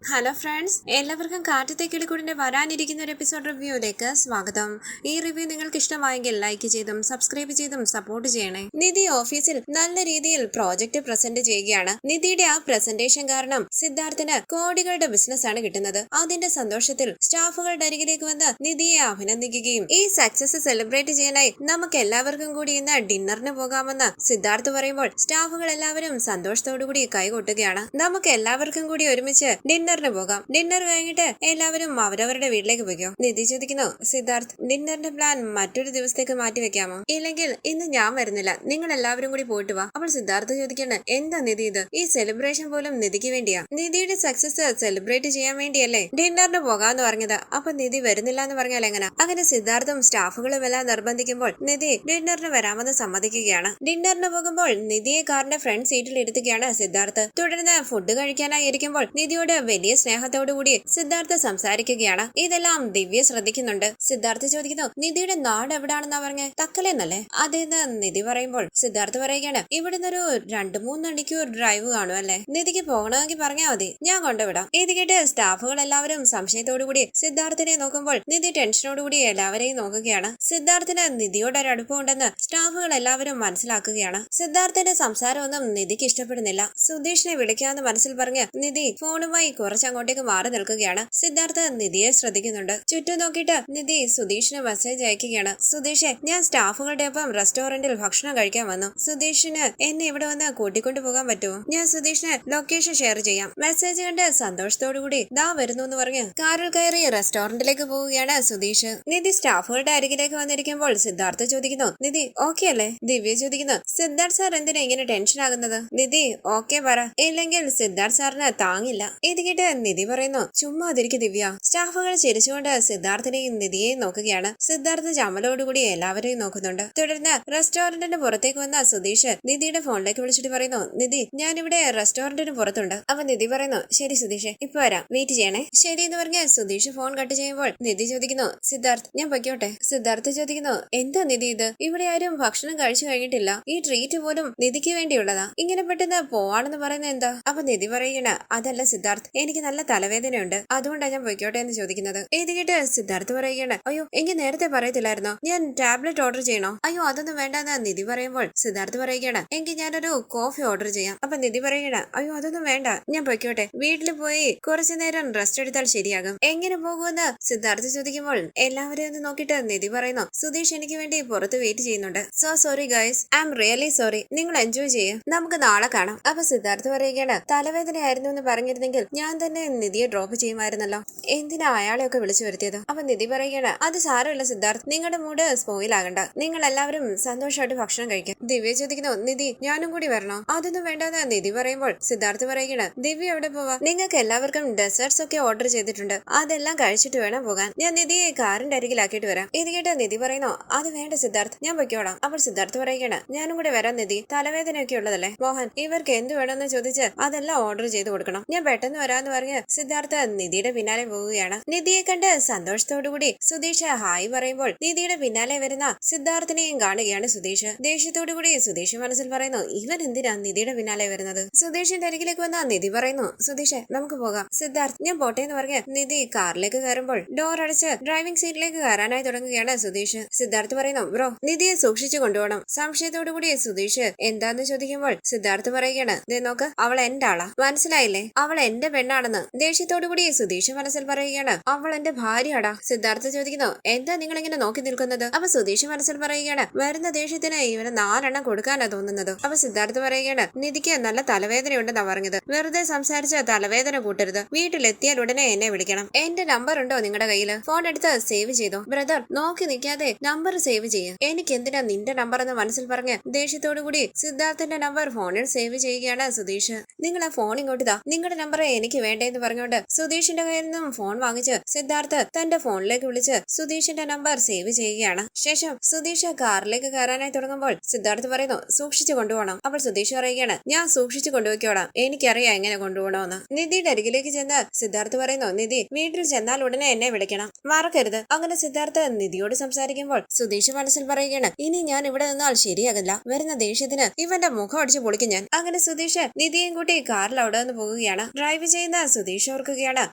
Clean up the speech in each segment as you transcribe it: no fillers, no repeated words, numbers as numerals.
Hello friends, എല്ലാവർക്കും കാറ്റത്തെ കിളിക്കൂടിന്റെ വരാനിരിക്കുന്ന ഒരു എപ്പിസോഡ് റിവ്യൂയിലേക്ക് സ്വാഗതം. ഈ റിവ്യൂ നിങ്ങൾക്ക് ഇഷ്ടമായെങ്കിൽ ലൈക്ക് ചെയ്തും സബ്സ്ക്രൈബ് ചെയ്തും സപ്പോർട്ട് ചെയ്യണേ. നിധി ഓഫീസിൽ നല്ല രീതിയിൽ പ്രോജക്റ്റ് പ്രസന്റ് ചെയ്യുകയാണ്. നിധിയുടെ ആ പ്രസന്റേഷൻ കാരണം സിദ്ധാർത്ഥിന് കോടികളുടെ ബിസിനസ് ആണ് കിട്ടുന്നത്. അതിന്റെ സന്തോഷത്തിൽ സ്റ്റാഫുകളുടെ അരികിലേക്ക് വന്ന് നിധിയെ അഭിനന്ദിക്കുകയും ഈ സക്സസ് സെലിബ്രേറ്റ് ചെയ്യാനായി നമുക്ക് എല്ലാവർക്കും കൂടി ഇന്ന് ഡിന്നറിന് പോകാമെന്ന് സിദ്ധാർത്ഥ് പറയുമ്പോൾ സ്റ്റാഫുകൾ എല്ലാവരും സന്തോഷത്തോടുകൂടി കൈകൊട്ടുകയാണ്. നമുക്ക് എല്ലാവർക്കും കൂടി ഒരുമിച്ച് ഡിന്നറിന് പോകാം. ഡിന്നർ കഴിഞ്ഞിട്ട് എല്ലാവരും അവരവരുടെ വീട്ടിലേക്ക് പോയിക്കോ. നിധി ചോദിക്കുന്നു, സിദ്ധാർത്ഥ് ഡിന്നറിന്റെ പ്ലാൻ മറ്റൊരു ദിവസത്തേക്ക് മാറ്റി വെക്കാമോ? ഇല്ലെങ്കിൽ ഇന്ന് ഞാൻ വരുന്നില്ല, നിങ്ങൾ എല്ലാവരും കൂടി പോയിട്ട് വാ. അപ്പോൾ സിദ്ധാർത്ഥ് ചോദിക്കണേ, എന്താ നിധി ഇത്? ഈ സെലിബ്രേഷൻ പോലും നിധിക്ക് വേണ്ടിയാ. നിധിയുടെ സക്സസ് സെലിബ്രേറ്റ് ചെയ്യാൻ വേണ്ടിയല്ലേ ഡിന്നറിന് പോകാന്ന് പറഞ്ഞത്. അപ്പൊ നിധി വരുന്നില്ല എന്ന് പറഞ്ഞാൽ എങ്ങനെ? അങ്ങനെ സിദ്ധാർത്ഥും സ്റ്റാഫുകളും എല്ലാം നിർബന്ധിക്കുമ്പോൾ നിധി ഡിന്നറിന് വരാമെന്ന് സമ്മതിക്കുകയാണ്. ഡിന്നറിന് പോകുമ്പോൾ നിധിയെ കാറിന്റെ ഫ്രണ്ട് സീറ്റിൽ ഇരുത്തുകയാണ് സിദ്ധാർത്ഥ്. തുടർന്ന് ഫുഡ് കഴിക്കാനായി ഇരിക്കുമ്പോൾ നിധിയോട് വലിയ സ്നേഹത്തോടുകൂടി സിദ്ധാർത്ഥ് സംസാരിക്കുകയാണ്. ഇതെല്ലാം ദിവ്യ ശ്രദ്ധിക്കുന്നുണ്ട്. സിദ്ധാർത്ഥ് ചോദിക്കുന്നു, നിധിയുടെ നാട് എവിടാണെന്നാ പറഞ്ഞേ? തക്കലെന്നല്ലേ? അതേന്ന് നിധി പറയുമ്പോൾ സിദ്ധാർത്ഥ് പറയുകയാണ്, ഇവിടുന്ന് ഒരു 2-3 മണിക്കൂർ ഡ്രൈവ് കാണും അല്ലേ? നിധിക്ക് പോകണമെങ്കിൽ പറഞ്ഞാൽ മതി, ഞാൻ കൊണ്ടുവിടാം. ഇത് കേട്ട് സ്റ്റാഫുകൾ എല്ലാവരും സംശയത്തോടുകൂടി സിദ്ധാർത്ഥിനെ നോക്കുമ്പോൾ നിധി ടെൻഷനോടുകൂടി എല്ലാവരെയും നോക്കുകയാണ്. സിദ്ധാർത്ഥിന് നിധിയോട് ഒരു അടുപ്പമുണ്ടെന്ന് സ്റ്റാഫുകൾ എല്ലാവരും മനസ്സിലാക്കുകയാണ്. സിദ്ധാർത്ഥിന്റെ സംസാരമൊന്നും നിധിക്ക് ഇഷ്ടപ്പെടുന്നില്ല. സുധീഷിനെ വിളിക്കാമെന്ന് മനസ്സിൽ പറഞ്ഞ് നിധി ഫോണുമായി കുറച്ചങ്ങോട്ടേക്ക് മാറി നിൽക്കുകയാണ്. സിദ്ധാർത്ഥ് നിധിയെ ശ്രദ്ധിക്കുന്നുണ്ട്. ചുറ്റും നോക്കിയിട്ട് നിധി സുധീഷിന് മെസ്സേജ് അയക്കുകയാണ്. സുധീഷെ, ഞാൻ സ്റ്റാഫുകളുടെ ഒപ്പം റെസ്റ്റോറന്റിൽ ഭക്ഷണം കഴിക്കാൻ വന്നു. സുധീഷിന് എന്നെ ഇവിടെ വന്ന് കൂട്ടിക്കൊണ്ടു പോകാൻ പറ്റുമോ? ഞാൻ സുധീഷിന് ലൊക്കേഷൻ ഷെയർ ചെയ്യാം. മെസ്സേജ് കണ്ട് സന്തോഷത്തോടുകൂടി ദാ വരുന്നു എന്ന് പറഞ്ഞ് കാറിൽ കയറി റെസ്റ്റോറന്റിലേക്ക് പോവുകയാണ് സുധീഷ്. നിധി സ്റ്റാഫുകളുടെ അരികിലേക്ക് വന്നിരിക്കുമ്പോൾ സിദ്ധാർത്ഥ് ചോദിക്കുന്നു, നിധി ഓക്കെ അല്ലേ? ദിവ്യ ചോദിക്കുന്നു, സിദ്ധാർത്ഥ് സാർ എന്തിനാ ഇങ്ങനെ ടെൻഷൻ ആകുന്നത്? നിധി ഓക്കെ പറ, ഇല്ലെങ്കിൽ സിദ്ധാർത്ഥ് സാറിന് താങ്ങില്ല. ഇത് കേട്ട് നിധി പറയുന്നു, ചുമ്മാതിരിക്കും ദിവ്യ. സ്റ്റാഫുകൾ ചിരിച്ചുകൊണ്ട് സിദ്ധാർത്ഥിനെയും നിധിയെയും നോക്കുകയാണ്. സിദ്ധാർത്ഥ് ചമ്മലോടുകൂടി എല്ലാവരെയും നോക്കുന്നുണ്ട്. തുടർന്ന് റെസ്റ്റോറന്റിന് പുറത്തേക്ക് വന്ന സുധീഷ് നിധിയുടെ ഫോണിലേക്ക് വിളിച്ചിട്ട് പറയുന്നു, നിധി ഞാനിവിടെ റെസ്റ്റോറന്റിന് പുറത്തുണ്ട്. അപ്പൊ നിധി പറയുന്നു, ശരി സുധീഷ്, ഇപ്പൊ വരാം, വെയിറ്റ് ചെയ്യണേ. ശരി എന്ന് പറഞ്ഞ് സുധീഷ് ഫോൺ കട്ട് ചെയ്യുമ്പോൾ നിധി ചോദിക്കുന്നു, സിദ്ധാർത്ഥ് ഞാൻ പൊയ്ക്കോട്ടെ? സിദ്ധാർത്ഥ് ചോദിക്കുന്നു, എന്താ നിധി ഇത്? ഇവിടെ ആരും ഭക്ഷണം കഴിച്ചു കഴിഞ്ഞിട്ടില്ല. ഈ ട്രീറ്റ് പോലും നിധിക്ക് വേണ്ടിയുള്ളതാ. ഇങ്ങനെ പെട്ടെന്ന് പോവാണെന്ന് പറയുന്നത് എന്താ? അപ്പൊ നിധി പറയണ, അതല്ല സിദ്ധാർത്ഥ്, എനിക്ക് നല്ല തലവേദനയുണ്ട്, അതുകൊണ്ടാണ് ഞാൻ പൊയ്ക്കോട്ടെ എന്ന് ചോദിക്കുന്നത്. ഇത് കേട്ട് സിദ്ധാർത്ഥ് പറയുകയാണ്, അയ്യോ എങ്കിൽ നേരത്തെ പറയത്തില്ലായിരുന്നോ? ഞാൻ ടാബ്ലറ്റ് ഓർഡർ ചെയ്യണോ? അയ്യോ അതൊന്നും വേണ്ടെന്ന് നിധി പറയുമ്പോൾ സിദ്ധാർത്ഥ് പറയുകയാണ്, എങ്കിൽ ഞാനൊരു കോഫി ഓർഡർ ചെയ്യാം. അപ്പൊ നിധി പറയുകയാണ്, അയ്യോ അതൊന്നും വേണ്ട, ഞാൻ പൊയ്ക്കോട്ടെ. വീട്ടിൽ പോയി കുറച്ചു നേരം റെസ്റ്റ് എടുത്താൽ ശരിയാകും. എങ്ങനെ പോകുമെന്ന് സിദ്ധാർത്ഥ് ചോദിക്കുമ്പോൾ എല്ലാവരെയും ഒന്ന് നോക്കിയിട്ട് നിധി പറയുന്നു, സുധീഷ് എനിക്ക് വേണ്ടി പുറത്ത് വെയിറ്റ് ചെയ്യുന്നുണ്ട്. So sorry guys, I am really sorry. നിങ്ങൾ എൻജോയ് ചെയ്യും, നമുക്ക് നാളെ കാണാം. അപ്പൊ സിദ്ധാർത്ഥ് പറയുകയാണ്, തലവേദന ആയിരുന്നു എന്ന് പറഞ്ഞിരുന്നെങ്കിൽ ഞാൻ തന്നെ നിധിയെ ഡ്രോപ്പ് ചെയ്യുമായിരുന്നല്ലോ, എന്തിനാ അയാളെയൊക്കെ വിളിച്ചു വരുത്തിയത്? അപ്പൊ നിധി പറയുകയാണ്, അത് സാരമില്ല സിദ്ധാർത്ഥ്, നിങ്ങളുടെ മൂഡ് സ്പോയിൽ ആകണ്ട, നിങ്ങൾ എല്ലാവരും സന്തോഷമായിട്ട് ഭക്ഷണം കഴിക്കും. ദിവ്യ ചോദിക്കുന്നു, നിധി ഞാനും കൂടി വരണോ? അതൊന്നും വേണ്ടെന്ന് നിധി പറയുമ്പോൾ സിദ്ധാർത്ഥ് പറയുകയാണ്, ദിവ്യ എവിടെ പോവാ? നിങ്ങൾക്ക് എല്ലാവർക്കും ഡെസേർട്സ് ഒക്കെ ഓർഡർ ചെയ്തിട്ടുണ്ട്, അതെല്ലാം കഴിച്ചിട്ട് വേണം പോകാൻ. ഞാൻ നിധിയെ കാറിന്റെ അരികിലാക്കിയിട്ട് വരാം. ഇത് കേട്ട് നിധി പറയുന്നു, അത് വേണ്ട സിദ്ധാർത്ഥ്, ഞാൻ പൊയ്ക്കോളാം. അപ്പോൾ സിദ്ധാർത്ഥ് പറയുകയാണ്, ഞാനും കൂടെ വരാം നിധി, തലവേദനയൊക്കെ ഉള്ളതല്ലേ. മോഹൻ ഇവർക്ക് എന്ത് വേണമെന്ന് ചോദിച്ച് അതെല്ലാം ഓർഡർ ചെയ്ത് കൊടുക്കണം, ഞാൻ പെട്ടെന്ന് വരാന്ന് പറഞ്ഞ് സിദ്ധാർത്ഥ് നിധിയുടെ പിന്നാലെ പോവുകയാണ്. നിധിയെ കണ്ട് സന്തോഷത്തോടുകൂടി സുധീഷ് ഹായ് പറയുമ്പോൾ നിധിയുടെ പിന്നാലെ വരുന്ന സിദ്ധാർത്ഥിനെയും കാണുകയാണ് സുധീഷ്. ദേഷ്യത്തോടുകൂടി സുധീഷ് മനസ്സിൽ പറയുന്നു, ഇവൻ എന്തിനാ നിധിയുടെ പിന്നാലെ വരുന്നത്? സുധീഷിന്റെ അരികിലേക്ക് വന്ന നിധി പറയുന്നു, സുധീഷ് നമുക്ക് പോകാം. സിദ്ധാർത്ഥ് ഞാൻ പോട്ടെ എന്ന് പറഞ്ഞ് നിധി കാറിലേക്ക് കയറുമ്പോൾ ഡോർ അടച്ച് ഡ്രൈവിംഗ് സീറ്റിലേക്ക് കയറാനായി തുടങ്ങുകയാണ് സുധീഷ്. സിദ്ധാർത്ഥ് പറയുന്നു, ബ്രോ നിധിയെ സൂക്ഷിച്ചു കൊണ്ടുപോകണം. സംശയത്തോടുകൂടി സുധീഷ് എന്താന്ന് ചോദിക്കുമ്പോൾ സിദ്ധാർത്ഥ് പറയുകയാണ്, ദേ നോക്ക്, അവൾ എന്റെ ആളാ, മനസ്സിലായില്ലേ? അവൾ എന്റെ പെണ്ണാണെന്ന്. ദേഷ്യത്തോടുകൂടി സുധീഷ് മനസ്സിൽ പറയുകയാണ്, അവൾ എന്റെ ഭാര്യയാടാ. സിദ്ധാർത്ഥ് ചോദിക്കുന്നു, എന്താ നിങ്ങൾ ഇങ്ങനെ നോക്കി നിൽക്കുന്നത്? അപ്പൊ സുധീഷ് മനസ്സിൽ പറയുകയാണ്, വരുന്ന ദേഷ്യത്തിന് ഇവന് 4 കൊടുക്കാനാ തോന്നുന്നത്. അപ്പൊ സിദ്ധാർത്ഥ് പറയുകയാണ്, നിധിക്ക് നല്ല തലവേദനയുണ്ടെന്നാ പറഞ്ഞത്, വെറുതെ സംസാരിച്ച് തലവേദന കൂട്ടരുത്. വീട്ടിലെത്തിയാൽ ഉടനെ എന്നെ വിളിക്കണം. എന്റെ നമ്പർ ഉണ്ടോ നിങ്ങളുടെ കയ്യില്? ഫോൺ എടുത്ത് സേവ് ചെയ്തോ. ബ്രദർ നോക്കി നിൽക്കാതെ നമ്പർ സേവ് ചെയ്യ. എനിക്ക് എന്തിനാ നിന്റെ നമ്പർ എന്ന് മനസ്സിൽ പറഞ്ഞ് ദേഷ്യത്തോടുകൂടി സിദ്ധാർത്ഥിന്റെ നമ്പർ ഫോണിൽ സേവ് ചെയ്യുകയാണ് സുധീഷ്. നിങ്ങൾ ആ ഫോൺ ഇങ്ങോട്ട് താ, നിങ്ങളുടെ നമ്പർ എനിക്ക് വേണ്ടേന്ന് പറഞ്ഞുകൊണ്ട് സുധീഷിന്റെ കയ്യിൽ നിന്നും ഫോൺ വാങ്ങിച്ച് സിദ്ധാർത്ഥ് തന്റെ ഫോണിലേക്ക് വിളിച്ച് സുധീഷിന്റെ നമ്പർ സേവ് ചെയ്യുകയാണ്. ശേഷം സുധീഷ് കാറിലേക്ക് കയറാനായി തുടങ്ങുമ്പോൾ സിദ്ധാർത്ഥ് പറയുന്നു, സൂക്ഷിച്ചു കൊണ്ടുപോകണം. അപ്പോൾ സുധീഷ് പറയുകയാണ്, ഞാൻ സൂക്ഷിച്ചു കൊണ്ടുപോയിക്കോളാം, എനിക്കറിയാം എങ്ങനെ കൊണ്ടുപോകണമെന്ന്. നിധിയുടെ അരികിലേക്ക് ചെന്ന് സിദ്ധാർത്ഥ് പറയുന്നു, നിധി വീട്ടിൽ ചെന്നാൽ ഉടനെ എന്നെ വിളിക്കണം, മറക്കരുത്. അങ്ങനെ സിദ്ധാർത്ഥ് നിധിയോട് സംസാരിക്കുമ്പോൾ സുധീഷ് മനസ്സിൽ പറയുകയാണ്, ഇനി ഞാൻ ഇവിടെ നിന്നാൽ ശരിയാകില്ല, വരുന്ന ദേഷ്യത്തിന് ഇവന്റെ മുഖം അടിച്ചു പൊളിക്കും ഞാൻ. അങ്ങനെ സുധീഷ് നിധിയും കൂട്ടി കാറിൽ അവിടെ നിന്ന് പോവുകയാണ്. ഡ്രൈവ് ചെയ്ത് പിന്നെയെന്ന് സുധീഷ് ഓർക്കുകയാണ്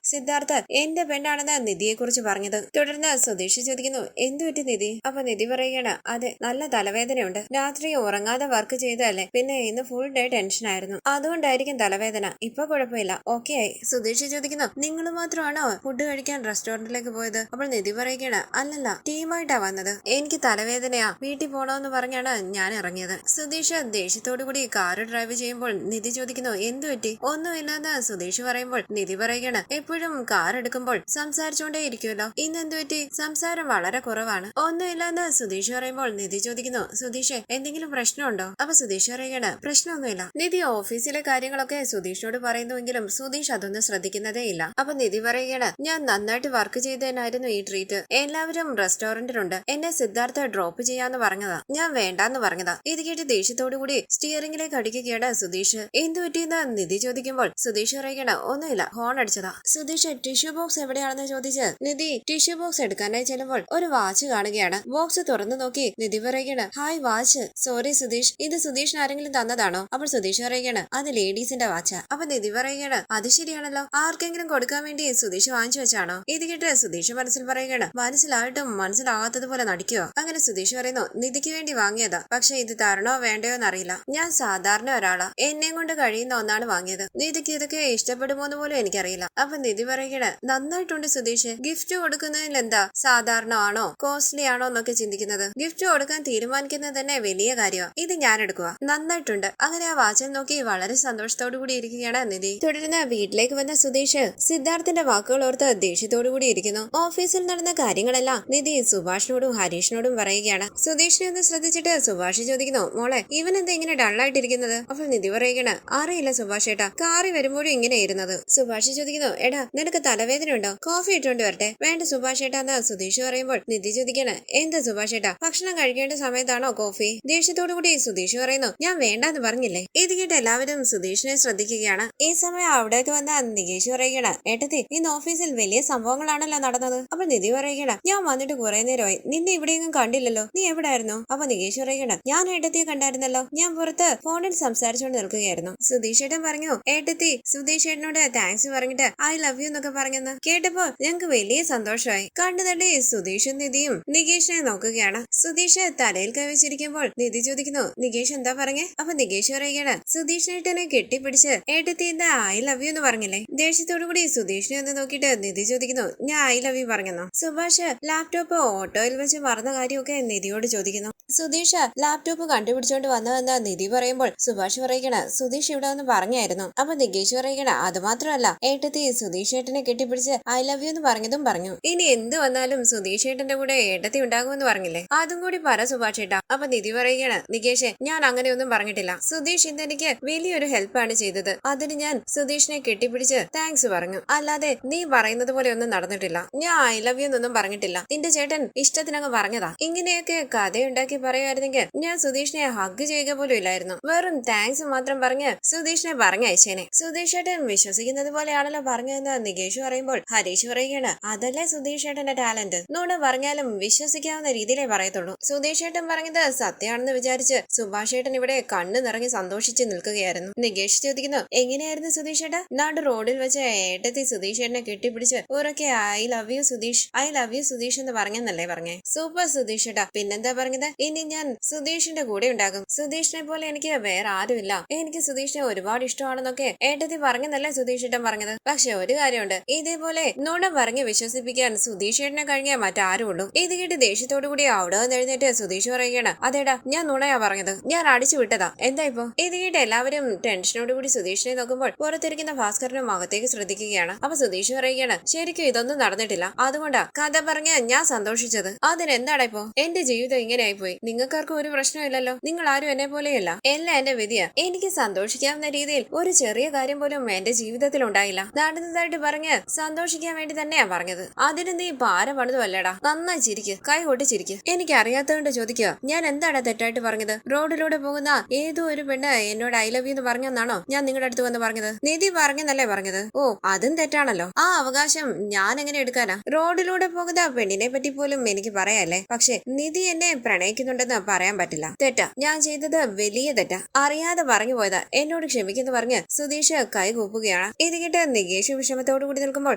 സിദ്ധാർത്ഥ് എന്റെ പെണ്ണാണെന്ന് നിധിയെ കുറിച്ച് പറഞ്ഞത്. തുടർന്ന് സുധീഷ് ചോദിക്കുന്നു എന്തു പറ്റി നിധി? അപ്പൊ നിധി പറയുകയാണ് അതെ, നല്ല തലവേദനയുണ്ട്. രാത്രി ഉറങ്ങാതെ വർക്ക് ചെയ്തതല്ലേ, പിന്നെ ഇന്ന് ഫുൾ ഡേ ടെൻഷൻ ആയിരുന്നു, അതുകൊണ്ടായിരിക്കും തലവേദന. ഇപ്പൊ കുഴപ്പമില്ല, ഓക്കെ ആയി. സുധീഷ് ചോദിക്കുന്നു നിങ്ങൾ മാത്രമാണോ ഫുഡ് കഴിക്കാൻ റെസ്റ്റോറന്റിലേക്ക് പോയത്? അപ്പോൾ നിധി പറയുകയാണ് അല്ലല്ല, ടീമായിട്ടാ വന്നത്. എനിക്ക് തലവേദനയാ, വീട്ടിൽ പോണോന്ന് പറഞ്ഞാണ് ഞാൻ ഇറങ്ങിയത്. സുധീഷ് ദേഷ്യത്തോടു കൂടി കാറ് ഡ്രൈവ് ചെയ്യുമ്പോൾ നിധി ചോദിക്കുന്നു എന്തു പറ്റി? ഒന്നുമില്ലെന്ന് സുധീഷ് പറയുമ്പോൾ നിധി പറയുകയാണ് എപ്പോഴും കാർ എടുക്കുമ്പോൾ സംസാരിച്ചുകൊണ്ടേ ഇരിക്കുമല്ലോ, ഇന്ന് എന്തു പറ്റി? സംസാരം വളരെ കുറവാണ്. ഒന്നുമില്ലെന്ന് സുധീഷ് പറയുമ്പോൾ നിധി ചോദിക്കുന്നു സുധീഷ് എന്തെങ്കിലും പ്രശ്നമുണ്ടോ? അപ്പൊ സുധീഷ് പറയുകയാണ് പ്രശ്നമൊന്നുമില്ല. നിധി ഓഫീസിലെ കാര്യങ്ങളൊക്കെ സുധീഷിനോട് പറയുന്നുവെങ്കിലും സുധീഷ് അതൊന്നും ശ്രദ്ധിക്കുന്നതേ ഇല്ല. അപ്പൊ നിധി പറയുകയാണ് ഞാൻ നന്നായിട്ട് വർക്ക് ചെയ്തതിനായിരുന്നു ഈ ട്രീറ്റ്. എല്ലാവരും റെസ്റ്റോറന്റിലുണ്ട്, എന്നെ സിദ്ധാർത്ഥ ഡ്രോപ്പ് ചെയ്യാന്ന് പറഞ്ഞതാ, ഞാൻ വേണ്ടാന്ന് പറഞ്ഞതാ. ഇത് കേട്ട് ദേഷ്യത്തോടു കൂടി സ്റ്റിയറിംഗിലേക്ക് അടിക്കുകയാണ് സുധീഷ്. എന്തു പറ്റിയെന്ന് നിധി ചോദിക്കുമ്പോൾ സുധീഷ് പറയുകയാണ് ഒന്നുമില്ല, ഹോൺ അടിച്ചതാ. സുധീഷ് ടിഷ്യൂ ബോക്സ് എവിടെയാണെന്ന് ചോദിച്ച് നിധി ടിഷ്യൂ ബോക്സ് എടുക്കാനായി ചെല്ലുമ്പോൾ ഒരു വാച്ച് കാണുകയാണ്. ബോക്സ് തുറന്നു നോക്കി നിധി പറയുകയാണ് ഹായ് വാച്ച്. സോറി സുധീഷ്, ഇത് സുധീഷിന് ആരെങ്കിലും തന്നതാണോ? അപ്പോൾ സുധീഷ് പറയുകയാണ് അത് ലേഡീസിന്റെ വാച്ചാ. അപ്പൊ നിധി പറയുകയാണ് അത് ശരിയാണല്ലോ, ആർക്കെങ്കിലും കൊടുക്കാൻ വേണ്ടി സുധീഷ് വാങ്ങിച്ചു വെച്ചാണോ? ഇത് കേട്ട് സുധീഷ് മനസ്സിൽ പറയുകയാണ് മനസ്സിലായിട്ടും മനസ്സിലാകാത്തതുപോലെ നടിക്കുക. അങ്ങനെ സുധീഷ് പറയുന്നു നിധിക്ക് വേണ്ടി വാങ്ങിയതാ, പക്ഷെ ഇത് തരണോ വേണ്ടയോ എന്നറിയില്ല. ഞാൻ സാധാരണ ഒരാളാ, എന്നെ കൊണ്ട് കഴിയുന്ന ഒന്നാണ് വാങ്ങിയത്. നിധിക്ക് ഇതൊക്കെ ഇഷ്ടപ്പെടുമോന്ന് പോലും എനിക്കറിയില്ല. അപ്പൊ നിധി പറയുകയാണ് നന്നായിട്ടുണ്ട് സുധീഷ്, ഗിഫ്റ്റ് കൊടുക്കുന്നതിൽ എന്താ സാധാരണ ആണോ കോസ്റ്റ്ലി ആണോ എന്നൊക്കെ ചിന്തിക്കുന്നത്? ഗിഫ്റ്റ് കൊടുക്കാൻ തീരുമാനിക്കുന്നത് തന്നെ വലിയ കാര്യമാണ്. ഇത് ഞാൻ എടുക്കുക, നന്നായിട്ടുണ്ട്. അങ്ങനെ ആ വാച്ചിൽ നോക്കി വളരെ സന്തോഷത്തോടു കൂടി ഇരിക്കുകയാണ് നിധി. തുടർന്ന് വീട്ടിലേക്ക് വന്ന സുധീഷ് സിദ്ധാർത്ഥിന്റെ വാക്കുകൾ ഓർത്ത് ദേഷ്യത്തോടു കൂടി ഇരിക്കുന്നു. ഓഫീസിൽ നടന്ന കാര്യങ്ങളെല്ലാം നിധി സുഭാഷിനോടും ഹരീഷിനോടും പറയുകയാണ്. സുധീഷിനെ ഒന്ന് ശ്രദ്ധിച്ചിട്ട് സുഭാഷ് ചോദിക്കുന്നു മോളെ ഇവൻ എന്താ ഇങ്ങനെ ഡള്ളായിട്ടിരിക്കുന്നത്? അപ്പോൾ നിധി പറയുകയാണ് അറിയില്ല സുഭാഷ് ഏട്ടാ, കാറി വരുമ്പോഴും ഇങ്ങനെ ഇരുന്നത്. സുഭാഷ് ചോദിക്കുന്നു എടാ നിനക്ക് തലവേദന ഉണ്ടോ, കോഫി ഇട്ടുകൊണ്ട് വരട്ടെ? വേണ്ട സുഭാഷ് ഏട്ടാ എന്ന് സുധീഷ് പറയുമ്പോൾ നിധി ചോദിക്കാണ് എന്താ സുഭാഷ് ഏട്ടാ, ഭക്ഷണം കഴിക്കേണ്ട സമയത്താണോ കോഫി? ദേഷ്യത്തോടു കൂടി സുധീഷ് പറയുന്നു ഞാൻ വേണ്ടാന്ന് പറഞ്ഞില്ലേ. ഇത് കേട്ട് എല്ലാവരും സുധീഷിനെ ശ്രദ്ധിക്കുകയാണ്. ഈ സമയം അവിടേക്ക് വന്ന നികേഷ് പറയുകയാണ് ഏട്ടത്തി ഇന്ന് ഓഫീസിൽ വലിയ സംഭവങ്ങളാണല്ലോ നടന്നത്. അപ്പൊ നിധി പറയുകയാണ് ഞാൻ വന്നിട്ട് കുറെ നേരമായി, നിന്നെ ഇവിടെയൊന്നും കണ്ടില്ലല്ലോ, നീ എവിടായിരുന്നു? അപ്പൊ നികേഷ് പറയുകയാണ് ഞാൻ ഏട്ടത്തിയെ കണ്ടായിരുന്നല്ലോ, ഞാൻ പുറത്ത് ഫോണിൽ സംസാരിച്ചുകൊണ്ട് നിൽക്കുകയായിരുന്നു. സുധീഷ് ഏട്ടൻ പറഞ്ഞു ഏട്ടത്തി സുധീഷ് ഏട്ടനോട് താങ്ക്സ് പറഞ്ഞിട്ട് ഐ ലവ് യു എന്നൊക്കെ പറഞ്ഞെന്ന് കേട്ടപ്പോ ഞങ്ങക്ക് വലിയ സന്തോഷമായി. കണ്ടു തട്ടി സുധീഷും നിധിയും നികേഷിനെ നോക്കുകയാണ്. സുധീഷ് തലയിൽ കൈവച്ചിരിക്കുമ്പോൾ നിധി ചോദിക്കുന്നു നികേഷ് എന്താ പറഞ്ഞേ? അപ്പൊ നികേഷ് പറയുകയാണ് സുധീഷ് ഏട്ടനെ കെട്ടിപ്പിടിച്ച് ഏട്ടത്തി എന്താ ഐ ലവ് യു എന്ന് പറഞ്ഞില്ലേ? ദേഷ്യത്തോടു കൂടി സുധീഷിനെ ഒന്ന് നോക്കിയിട്ട് നിധി ചോദിക്കുന്നു ഞാൻ ഐ ലവ് യു പറഞ്ഞെന്നോ? സുഭാഷ് ലാപ്ടോപ്പ് ഓട്ടോയിൽ വെച്ച് മറന്ന കാര്യമൊക്കെ നിധിയോട് ചോദിക്കുന്നു. സുധീഷ് ലാപ്ടോപ്പ് കണ്ടുപിടിച്ചോണ്ട് വന്നതെന്ന് നിധി പറയുമ്പോൾ സുഭാഷ് പറയുകയാണ് സുധീഷ് ഇവിടെ ഒന്ന് പറഞ്ഞായിരുന്നു. അപ്പൊ നികേഷ് പറയുകയാണ് അത് മാത്രമല്ല ഏട്ടത്തി സുധീഷ് ഏട്ടനെ കെട്ടിപ്പിടിച്ച് ഐ ലവ് യു എന്ന് പറഞ്ഞതും പറഞ്ഞു. ഇനി എന്ത് വന്നാലും സുധീഷ് ഏട്ടന്റെ കൂടെ ഏട്ടത്തി ഉണ്ടാകുമെന്ന് പറഞ്ഞില്ലേ, അതും കൂടി പറ സുഭാഷ് ഏട്ടാ. അപ്പൊ നിധി പറയുകയാണ് നികേഷ് ഞാൻ അങ്ങനെയൊന്നും പറഞ്ഞിട്ടില്ല, സുധീഷ് ഇന്നെനിക്ക് വലിയൊരു ഹെൽപ്പാണ് ചെയ്തത്, അതിന് ഞാൻ സുധീഷിനെ കെട്ടിപ്പിടിച്ച് താങ്ക്സ് പറഞ്ഞു, അല്ലാതെ നീ പറയുന്നത് പോലെ ഒന്നും നടന്നിട്ടില്ല. ഞാൻ ഐ ലവ് യു എന്നൊന്നും പറഞ്ഞിട്ടില്ല, നിന്റെ ചേട്ടൻ ഇഷ്ടത്തിനങ്ങ് പറഞ്ഞതാ. ഇങ്ങനെയൊക്കെ കഥയുണ്ടാക്കി പറയുമായിരുന്നെങ്കിൽ ഞാൻ സുധീഷിനെ ഹഗ് ചെയ്യുക പോലും ഇല്ലായിരുന്നു, വെറും താങ്ക്സ് മാത്രം പറഞ്ഞ് സുധീഷിനെ പറഞ്ഞയച്ചേനെ. സുധീഷ് ഏട്ടൻ വിശ്വസിക്കുന്നത് പോലെയാണല്ലോ പറഞ്ഞതെന്ന് നികേഷ് പറയുമ്പോൾ ഹരീഷ് പറയുകയാണ് അതല്ലേ സുധീഷ് ഏട്ടന്റെ ടാലന്റ്, നുണ പറഞ്ഞാലും വിശ്വസിക്കാവുന്ന രീതിയിലേ പറയത്തുള്ളൂ. സുധീഷ് ഏട്ടൻ പറഞ്ഞത് സത്യമാണെന്ന് വിചാരിച്ച് സുഭാഷ് ഏട്ടൻ ഇവിടെ കണ്ണു നിറങ്ങി സന്തോഷിച്ച് നിൽക്കുകയായിരുന്നു. നികേഷ് ചോദിക്കുന്നു എങ്ങനെയായിരുന്നു സുധീഷ് ഏട്ടാ? നാട് റോഡിൽ വെച്ച് ഏട്ടത്തി സുധീഷ് ഏട്ടനെ കെട്ടിപ്പിടിച്ച് ഉറക്കെ I love U Sudheesh, I love U Sudheesh എന്ന് പറഞ്ഞെന്നല്ലേ പറഞ്ഞേ? സൂപ്പർ സുധീഷ് ഏട്ടാ, പിന്നെന്താ പറഞ്ഞത്? ഇനി ഞാൻ സുധീഷിന്റെ കൂടെ ഉണ്ടാകും, സുധീഷിനെ പോലെ എനിക്ക് വേറെ ആരുമില്ല, എനിക്ക് സുധീഷിനെ ഒരുപാട് ഇഷ്ടമാണെന്നൊക്കെ ഏട്ടത്തി പറഞ്ഞെന്നല്ലേ സുധീഷ് ഏട്ടൻ പറഞ്ഞത്? പക്ഷെ ഒരു കാര്യമുണ്ട്, ഇതേപോലെ നുണ പറഞ്ഞ് വിശ്വസിപ്പിക്കാൻ സുധീഷ് ഏട്ടനെ കഴിഞ്ഞാൽ മറ്റാരും ഉള്ളൂ. ഇത് കേട്ട് ദേഷ്യത്തോടു കൂടി അവിടെ നിന്ന് എഴുന്നേറ്റ് സുധീഷ് പറയുകയാണ് അതേടാ ഞാൻ നുണയാ പറഞ്ഞത്, ഞാൻ അടിച്ചു വിട്ടതാ, എന്താ ഇപ്പൊ? ഇത് കേട്ട് എല്ലാവരും ടെൻഷനോടുകൂടി സുധീഷിനെ നോക്കുമ്പോൾ പുറത്തിരിക്കുന്ന ഭാസ്കരനും അകത്തേക്ക് ശ്രദ്ധിക്കുകയാണ്. അപ്പൊ സുധീഷ് പറയുകയാണ് ശരിക്കും ഇതൊന്നും നടന്നിട്ടില്ല, അതുകൊണ്ടാ കഥ പറഞ്ഞ് ഞാൻ സന്തോഷിച്ചത്. അതിനെന്താടാ ഇപ്പൊ? എന്റെ ജീവിതം ഇങ്ങനെ ആയിപ്പോയി, നിങ്ങൾക്കാർക്കും ഒരു പ്രശ്നമില്ലല്ലോ, നിങ്ങൾ ആരും എന്നെ പോലെയല്ല, എല്ലാം എന്റെ വിധിയാ. എനിക്ക് സന്തോഷിക്കാവുന്ന രീതിയിൽ ഒരു ചെറിയ കാര്യം പോലും എന്റെ ജീവിതത്തിൽ ഉണ്ടായില്ല, നടന്നതായിട്ട് പറഞ്ഞ് സന്തോഷിക്കാൻ വേണ്ടി തന്നെയാ പറഞ്ഞത്, അതിന് നീ പാര പണിതുമല്ലേടാ. നന്നായി ചിരിക്ക്, കൈ കൊട്ടി ചിരിക്ക്. എനിക്ക് അറിയാത്തതുകൊണ്ട് ചോദിക്കുക, ഞാൻ എന്താണ് തെറ്റായിട്ട് പറഞ്ഞത്? റോഡിലൂടെ പോകുന്ന ഏതോ ഒരു പെണ്ണ് എന്നോട് ഐ ലവ് യു എന്ന് പറഞ്ഞെന്നാണോ ഞാൻ നിങ്ങളുടെ അടുത്ത് വന്ന് പറഞ്ഞത്? നിധി പറഞ്ഞെന്നല്ലേ പറഞ്ഞത്? ഓ അതും തെറ്റാണല്ലോ, ആ അവകാശം ഞാൻ എങ്ങനെ എടുക്കാനാ? റോഡിലൂടെ പോകുന്ന പെണ്ണിനെ പറ്റി പോലും എനിക്ക് പറയാല്ലേ, പക്ഷെ നിധി എന്നെ പ്രണയിക്കുന്നുണ്ടെന്ന് പറയാൻ പറ്റില്ല. തെറ്റാ, ഞാൻ ചെയ്തത് വലിയ തെറ്റാ, അറിയാതെ പറഞ്ഞു പോയതാ, എന്നോട് ക്ഷമിക്കുന്നു പറഞ്ഞ് സുധീഷ് കൈ കൂപ്പുകയാണ്. ചോദിക്കുകയാണ്. ഇത് കേട്ട് നികേഷ് വിഷമത്തോടു കൂടി നിൽക്കുമ്പോൾ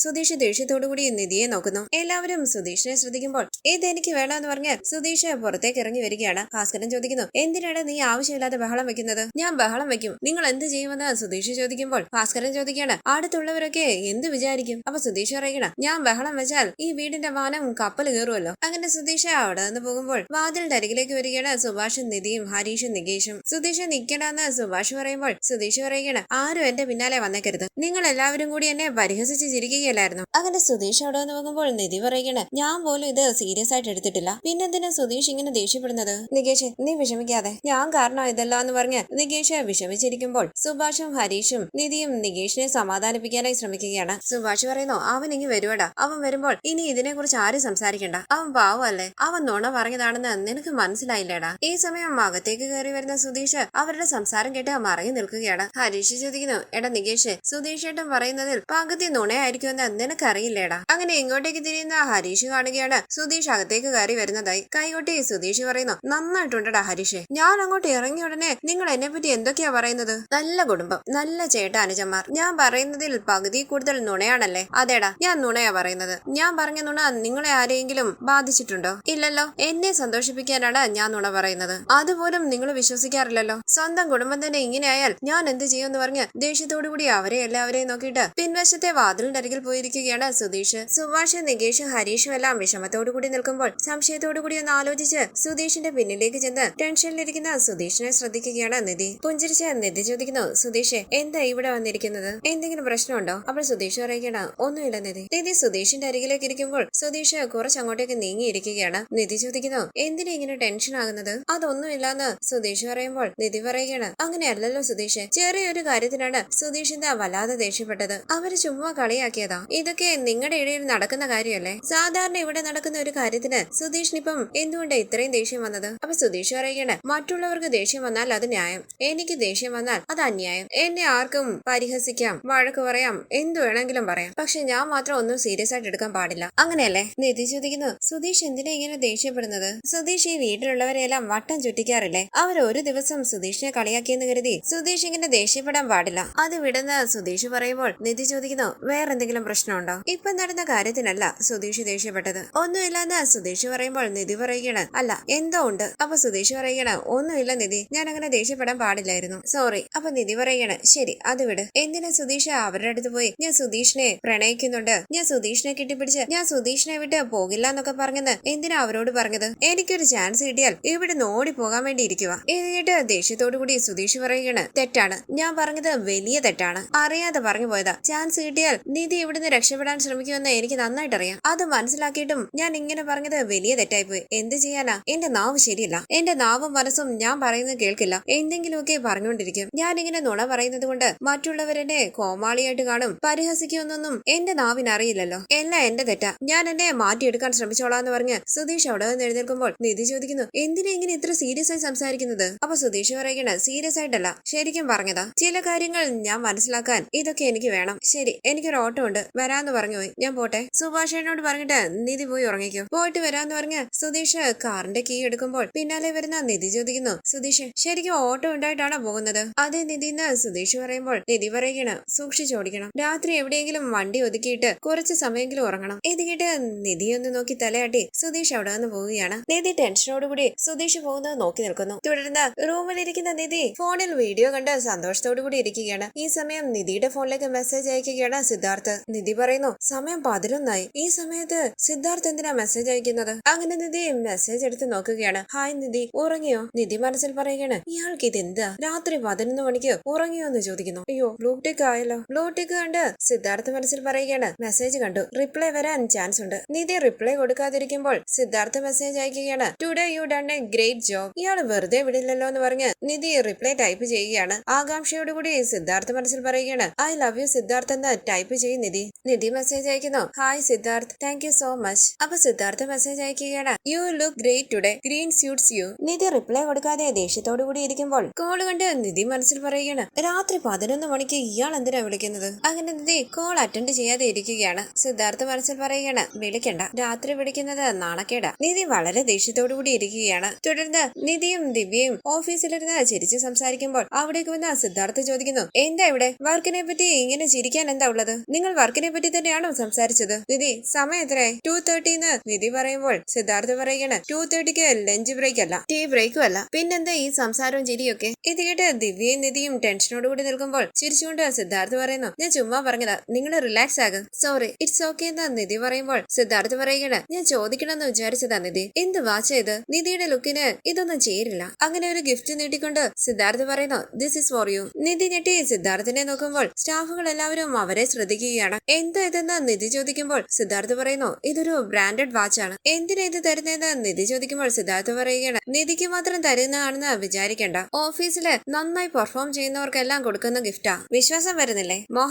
സുധീഷ് ദേഷ്യത്തോടു കൂടി നിധിയെ നോക്കുന്നു. എല്ലാവരും സുധീഷിനെ ശ്രദ്ധിക്കുമ്പോൾ ഇത് എനിക്ക് വേണമെന്ന് പറഞ്ഞ് സുധീഷ് പുറത്തേക്ക് ഇറങ്ങി വരികയാണ്. ഭാസ്കരൻ ചോദിക്കുന്നു, എന്തിനാണ് നീ ആവശ്യമില്ലാതെ ബഹളം വെക്കുന്നത്? ഞാൻ ബഹളം വെക്കും, നിങ്ങൾ എന്ത് ചെയ്യുമെന്ന് സുധീഷ് ചോദിക്കുമ്പോൾ ഭാസ്കരൻ ചോദിക്കുകയാണ്, അടുത്തുള്ളവരൊക്കെ എന്ത് വിചാരിക്കും? അപ്പൊ സുധീഷ് പറയുകയാണ്, ഞാൻ ബഹളം വെച്ചാൽ ഈ വീടിന്റെ വാനം കപ്പൽ കയറുമല്ലോ. അങ്ങനെ സുധീഷ് അവിടെ നിന്ന് പോകുമ്പോൾ വാതിലിന്റെ അരികിലേക്ക് വരികയാണ് സുഭാഷും നിധിയും ഹരീഷും നികേഷും. സുധീഷ് നിൽക്കണമെന്ന് സുഭാഷ് പറയുമ്പോൾ സുധീഷ് പറയുകയാണ്, ആരും എന്റെ പിന്നാലെ വന്നേക്കരുത്, നിങ്ങൾ എല്ലാവരും കൂടി എന്നെ പരിഹസിച്ച് ചിരിക്കുകയല്ലായിരുന്നു. അങ്ങനെ സുധീഷ് അവിടെ നിന്ന് പോകുമ്പോൾ നിധി പറയുകയാണ്, ഞാൻ പോലും ഇത് സീരിയസ് ആയിട്ട് എടുത്തിട്ടില്ല, പിന്നെന്തിനാ സുധീഷ് ഇങ്ങനെ ദേഷ്യപ്പെടുന്നത്? നികേഷ്, നീ വിഷമിക്കാതെ, ഞാൻ കാരണം ഇതല്ല എന്ന് പറഞ്ഞ് നികേഷ് വിഷമിച്ചിരിക്കുമ്പോൾ സുഭാഷും ഹരീഷും നിധിയും നികേഷിനെ സമാധാനിപ്പിക്കാനായി ശ്രമിക്കുകയാണ്. സുഭാഷ് പറയുന്നു, അവൻ ഇങ്ങ് വരുവടാ, അവൻ വരുമ്പോൾ ഇനി ഇതിനെ കുറിച്ച് ആരും സംസാരിക്കണ്ട, അവൻ പാവല്ലേ, അവൻ നുണ പറഞ്ഞതാണെന്ന് നിനക്ക് മനസ്സിലായില്ലേടാ. ഈ സമയം അകത്തേക്ക് കയറി വരുന്ന സുധീഷ് അവരുടെ സംസാരം കേട്ട് മറങ്ങി നിൽക്കുകയാണ്. ഹരീഷ് ചോദിക്കുന്നു, എടാ നികേഷ്, സുധീഷ് ഏട്ടൻ പറയുന്നതിൽ പകുതി നുണയായിരിക്കുമെന്ന് നിനക്കറിയില്ലേടാ. അങ്ങനെ ഇങ്ങോട്ടേക്ക് തിരിയുന്ന ഹരീഷ് കാണുകയാണ് സുധീഷ് അകത്തേക്ക് കയറി വരുന്നതായി. കൈകൊട്ടി സുധീഷ് പറയുന്നു, നന്നായിട്ടുണ്ടടാ ഹരീഷ്, ഞാൻ അങ്ങോട്ട് ഇറങ്ങിയ ഉടനെ നിങ്ങൾ എന്നെ പറ്റി എന്തൊക്കെയാ പറയുന്നത്? നല്ല കുടുംബം, നല്ല ചേട്ട അനുജന്മാർ, ഞാൻ പറയുന്നതിൽ പകുതി കൂടുതൽ നുണയാണല്ലേ? അതേടാ, ഞാൻ നുണയാ പറയുന്നത്. ഞാൻ പറഞ്ഞ നുണ നിങ്ങളെ ആരെയെങ്കിലും ബാധിച്ചിട്ടുണ്ടോ? ഇല്ലല്ലോ. എന്നെ സന്തോഷിപ്പിക്കാനാണ് ഞാൻ നുണ പറയുന്നത്, അതുപോലും നിങ്ങൾ വിശ്വസിക്കാറില്ലല്ലോ. സ്വന്തം കുടുംബം തന്നെ ഇങ്ങനെയായാൽ ഞാൻ എന്ത് ചെയ്യുമെന്ന് പറഞ്ഞ് ദേഷ്യത്തോടു കൂടി അവരെ എല്ലാവരെയും നോക്കിയിട്ട് പിൻവശത്തെ വാതിലിന്റെ അരികിൽ പോയിരിക്കുകയാണ് സുധീഷ്. സുഭാഷ്, നികേഷും ഹരീഷും എല്ലാം വിഷമത്തോടു കൂടി നിൽക്കുമ്പോൾ സംശയത്തോടു കൂടി ഒന്ന് ആലോചിച്ച് സുധീഷിന്റെ പിന്നിലേക്ക് ചെന്ന് ടെൻഷനിലിരിക്കുന്ന സുധീഷിനെ ശ്രദ്ധിക്കുകയാണ് നിധി. പുഞ്ചിരിച്ച് നിധി ചോദിക്കുന്നു, സുധീഷ് എന്താ ഇവിടെ വന്നിരിക്കുന്നത്? എന്തെങ്കിലും പ്രശ്നമുണ്ടോ? അപ്പോൾ സുധീഷ് പറയുകയാണ്, ഒന്നുമില്ല നിധി. നിധി സുധീഷിന്റെ അരികിലേക്ക് ഇരിക്കുമ്പോൾ സുധീഷ് കുറച്ച് അങ്ങോട്ടേക്ക് നീങ്ങിയിരിക്കുകയാണ്. നിധി ചോദിക്കുന്നു, എന്തിനാ ഇങ്ങനെ ടെൻഷൻ ആകുന്നത്? അതൊന്നുമില്ലാന്ന് സുധീഷ് പറയുമ്പോൾ നിധി പറയുകയാണ്, അങ്ങനെയല്ലല്ലോ സുധീഷ്, ചെറിയൊരു കാര്യത്തിനാണ് സുധീഷ് എന്താ വല്ലാതെ ദേഷ്യപ്പെട്ടത്? അവര് ചുമ്മാ കളിയാക്കിയതാ. ഇതൊക്കെ നിങ്ങളുടെ ഇടയിൽ നടക്കുന്ന കാര്യമല്ലേ? സാധാരണ ഇവിടെ നടക്കുന്ന ഒരു കാര്യത്തിന് സുധീഷിനിപ്പം എന്തുകൊണ്ടാ ഇത്രയും ദേഷ്യം വന്നത്? അപ്പൊ സുധീഷ് പറയുകയാണ്, മറ്റുള്ളവർക്ക് ദേഷ്യം വന്നാൽ അത് ന്യായം, എനിക്ക് ദേഷ്യം വന്നാൽ അത് അന്യായം. എന്നെ ആർക്കും പരിഹസിക്കാം, വഴക്ക് പറയാം, എന്തു വേണമെങ്കിലും പറയാം, പക്ഷെ ഞാൻ മാത്രം ഒന്നും സീരിയസ് ആയിട്ട് എടുക്കാൻ പാടില്ല, അങ്ങനെയല്ലേ? നിധി ചോദിക്കുന്നു, സുധീഷ് എന്തിനാ ഇങ്ങനെ ദേഷ്യപ്പെടുന്നത്? സുധീഷ് ഈ വീട്ടിലുള്ളവരെല്ലാം വട്ടം ചുറ്റിക്കാറില്ലേ? അവർ ഒരു ദിവസം സുധീഷിനെ കളിയാക്കിയെന്ന് കരുതി സുധീഷ് ഇങ്ങനെ ദേഷ്യപ്പെടാൻ പാടില്ല. അത് വിടുന്ന സുധീഷ് പറയുമ്പോൾ നിധി ചോദിക്കുന്നു, വേറെന്തെങ്കിലും പ്രശ്നമുണ്ടോ? ഇപ്പൊ നടന്ന കാര്യത്തിനല്ല സുധീഷ് ദേഷ്യപ്പെട്ടത്. ഒന്നുമില്ലെന്ന് സുധീഷ് പറയുമ്പോൾ നിധി പറയുകയാണ്, അല്ല എന്തോ ഉണ്ട്. അപ്പൊ സുധീഷ് പറയുകയാണ്, ഒന്നുമില്ല നിധി, ഞാൻ അങ്ങനെ ദേഷ്യപ്പെടാൻ പാടില്ലായിരുന്നു, സോറി. അപ്പൊ നിധി പറയുകയാണ്, ശരി അത് വിട്. എന്തിനാ സുധീഷ് അവരുടെ അടുത്ത് പോയി ഞാൻ സുധീഷിനെ പ്രണയിക്കുന്നുണ്ട്, ഞാൻ സുധീഷിനെ കെട്ടിപ്പിടിച്ച് ഞാൻ സുധീഷിനെ വിട്ട് പോകില്ല എന്നൊക്കെ പറഞ്ഞെന്ന് എന്തിനാ അവരോട് പറഞ്ഞത്? എനിക്കൊരു ചാൻസ് കിട്ടിയാൽ ഇവിടെ ഓടി പോകാൻ വേണ്ടി ഇരിക്കുക. എന്നിട്ട് ദേഷ്യത്തോടു കൂടി സുധീഷ് പറയുകയാണ്, തെറ്റാണ്, ഞാൻ പറഞ്ഞത് വലിയ തെറ്റാണ്, അറിയാതെ പറഞ്ഞു പോയതാ. ചാൻസ് കിട്ടിയാൽ നിധി ഇവിടുന്ന് രക്ഷപ്പെടാൻ ശ്രമിക്കുമെന്ന് എനിക്ക് നന്നായിട്ട് അറിയാം. അത് മനസ്സിലാക്കിയിട്ടും ഞാൻ ഇങ്ങനെ പറഞ്ഞത് വലിയ തെറ്റായിപ്പോയി. എന്ത് ചെയ്യാനാ? എന്റെ നാവ് ശരിയല്ല, എന്റെ നാവും മനസ്സും ഞാൻ പറയുന്നത് കേൾക്കില്ല, എന്തെങ്കിലുമൊക്കെ പറഞ്ഞുകൊണ്ടിരിക്കും. ഞാൻ ഇങ്ങനെ നുണ പറയുന്നത് കൊണ്ട് മറ്റുള്ളവരെന്നെ കോമാളിയായിട്ട് കാണും, പരിഹസിക്കുമെന്നൊന്നും എന്റെ നാവിന് അറിയില്ലല്ലോ. എല്ലാം എന്റെ തെറ്റാ, ഞാൻ എന്നെ മാറ്റിയെടുക്കാൻ ശ്രമിച്ചോളാന്ന് പറഞ്ഞ് സുധീഷ് അവിടെ നിന്ന് എഴുന്നേൽക്കുമ്പോൾ നിധി ചോദിക്കുന്നു, എന്തിനാ ഇങ്ങനെ ഇത്ര സീരിയസ് ആയി സംസാരിക്കുന്നത്? അപ്പൊ സുധീഷ് പറയുകയാണ്, സീരിയസ് ആയിട്ടല്ല, ശരിക്കും പറഞ്ഞതാ. ചില കാര്യങ്ങൾ ഞാൻ മനസ്സിലാക്കാൻ ഇതൊക്കെ എനിക്ക് വേണം. ശരി, എനിക്കൊരു ഓട്ടം ഉണ്ട്, വരാന്ന് പറഞ്ഞു പോയി, ഞാൻ പോട്ടെ. സുഭാഷേനോട് പറഞ്ഞിട്ട് നിധി പോയി ഉറങ്ങിക്കോ. പോയിട്ട് വരാന്ന് പറഞ്ഞ് സുധീഷ് കാറിന്റെ കീ എടുക്കുമ്പോൾ പിന്നാലെ വരുന്ന നിധി ചോദിക്കുന്നു, സുധീഷ് ശരിക്കും ഓട്ടം ഉണ്ടായിട്ടാണോ പോകുന്നത്? അതേ നിധി എന്ന് സുധീഷ് പറയുമ്പോൾ നിധി പറയുകയാണ്, സൂക്ഷിച്ചോടിക്കണം, രാത്രി എവിടെയെങ്കിലും വണ്ടി ഒതുക്കിയിട്ട് കുറച്ച് സമയമെങ്കിലും ഉറങ്ങണം. ഇത് കേട്ട് നിധി ഒന്ന് നോക്കി തലയാട്ടി സുധീഷ് അവിടെ നിന്ന് പോവുകയാണ്. നിധി ടെൻഷനോടുകൂടി സുധീഷ് പോകുന്നത് നോക്കി നിൽക്കുന്നു. തുടർന്ന് റൂമിലിരിക്കുന്ന നിധി ഫോണിൽ വീഡിയോ കണ്ട് സന്തോഷത്തോടു കൂടി ഇരിക്കുകയാണ്. ഈ സമയം നിധിയുടെ ഫോണിലേക്ക് മെസ്സേജ് അയക്കുകയാണ് സിദ്ധാർത്ഥ്. നിധി പറയുന്നു, സമയം 11 ഈ സമയത്ത് സിദ്ധാർത്ഥ് എന്തിനാ മെസ്സേജ് അയക്കുന്നത്? അങ്ങനെ നിധി മെസ്സേജ് എടുത്ത് നോക്കുകയാണ്. ഹായ് നിധി, ഉറങ്ങിയോ? നിധി മനസ്സിൽ പറയുകയാണ്, ഇയാൾക്ക് ഇത് എന്താ രാത്രി 11 മണിക്ക് ഉറങ്ങിയോ എന്ന് ചോദിക്കുന്നു. അയ്യോ, ബ്ലൂടിക്ക് ആയല്ലോ. ബ്ലൂടിക്ക് കണ്ട് സിദ്ധാർത്ഥ് മനസ്സിൽ പറയുകയാണ്, മെസ്സേജ് കണ്ടു, റിപ്ലൈ വരാൻ ചാൻസ് ഉണ്ട്. നിധി റിപ്ലൈ കൊടുക്കാതിരിക്കുമ്പോൾ സിദ്ധാർത്ഥ് മെസ്സേജ് അയക്കുകയാണ്, today you done a great job. ഇയാള് വെറുതെ വിടില്ലല്ലോ എന്ന് പറഞ്ഞ് നിധി റിപ്ലൈ ടൈപ്പ് ചെയ്യുകയാണ്. ആകാംക്ഷയോടുകൂടി സിദ്ധാർത്ഥ് മനസ്സിൽ പറയുകയാണ്, ഐ ലവ് യു സിദ്ധാർത്ഥ് എന്ന് ടൈപ്പ് ചെയ്യും നിധി. നിധി മെസ്സേജ് അയക്കുന്നു, hi Siddharth, thank you so much. അപ്പൊ സിദ്ധാർത്ഥ് മെസ്സേജ് അയക്കുകയാണ്, you look great today, green suits you. Nidhi reply കൊടുക്കാതെ ദേഷ്യത്തോടു കൂടി ഇരിക്കുമ്പോൾ കോൾ കണ്ട് നിധി മനസ്സിൽ പറയുകയാണ്, രാത്രി 11 മണിക്ക് ഇയാൾ എന്തിനാ വിളിക്കുന്നത്? അങ്ങനെ നിധി കോൾ അറ്റൻഡ് ചെയ്യാതെ ഇരിക്കുകയാണ്. സിദ്ധാർത്ഥ് മനസ്സിൽ പറയുകയാണ്, വിളിക്കണ്ട, രാത്രി വിളിക്കുന്നത് നാണക്കേടാ. നിധി വളരെ ദേഷ്യത്തോടു കൂടി ഇരിക്കുകയാണ്. തുടർന്ന് നിധിയും ദിവ്യയും ഓഫീസിലിരുന്ന് ചിരിച്ച് സംസാരിക്കുമ്പോൾ അവിടേക്ക് വന്ന സിദ്ധാർത്ഥ് ചോദിക്കുന്നു, എന്താ ഇവിടെ വർക്ക് വർക്കിനെ പറ്റി ഇങ്ങനെ ചിരിക്കാൻ എന്താ ഉള്ളത്? നിങ്ങൾ വർക്കിനെ പറ്റി തന്നെയാണോ സംസാരിച്ചത്? നിധി സമയം എത്രയായി? 2:30 നിധി പറയുമ്പോൾ സിദ്ധാർത്ഥ പറയുകയാണ് 2:30 ലഞ്ച് ബ്രേക്ക് അല്ല, ടീ ബ്രേക്കും അല്ല, പിന്നെന്താ ഈ സംസാരവും ചിരിയൊക്കെ? ഇത് കേട്ട് ദിവ്യയും നിധിയും ടെൻഷനോട് കൂടി നിൽക്കുമ്പോൾ ചിരിച്ചുകൊണ്ട് സിദ്ധാർത്ഥ പറയുന്നു, ഞാൻ ചുമ്മാ പറഞ്ഞതാ, നിങ്ങൾ റിലാക്സ് ആകും. സോറി, ഇറ്റ്സ് ഓക്കെ എന്ന് നിധി പറയുമ്പോൾ സിദ്ധാർത്ഥ പറയുകയാണ്, ഞാൻ ചോദിക്കണമെന്ന് വിചാരിച്ചതാ നിധി. എന്ത് വാച്ച ഇത്? നിധിയുടെ ലുക്കിന് ഇതൊന്നും ചേരില്ല. അങ്ങനെ ഒരു ഗിഫ്റ്റ് നീട്ടിക്കൊണ്ട് സിദ്ധാർത്ഥ പറയുന്നു, ദിസ് ഇസ് ഫോർ യു. നിധി ഞെട്ടി സിദ്ധാർത്ഥിനെ നോക്കുമ്പോൾ സ്റ്റാഫുകൾ എല്ലാവരും അവരെ ശ്രദ്ധിക്കുകയാണ്. എന്താ ഇതെന്ന് നിധി ചോദിക്കുമ്പോൾ സിദ്ധാർത്ഥ പറയുന്നു, ഇതൊരു ബ്രാൻഡഡ് വാച്ചാണ്. എന്തിനാ ഇത് തരുന്നതെന്ന് നിധി ചോദിക്കുമ്പോൾ സിദ്ധാർത്ഥ പറയുകയാണ്, നിധിക്ക് മാത്രം തരുന്നതാണെന്ന് വിചാരിക്കണ്ട, ഓഫീസില് നന്നായി പെർഫോം ചെയ്യുന്നവർക്കെല്ലാം കൊടുക്കുന്ന ഗിഫ്റ്റാ. വിശ്വാസം വരുന്നില്ലേ?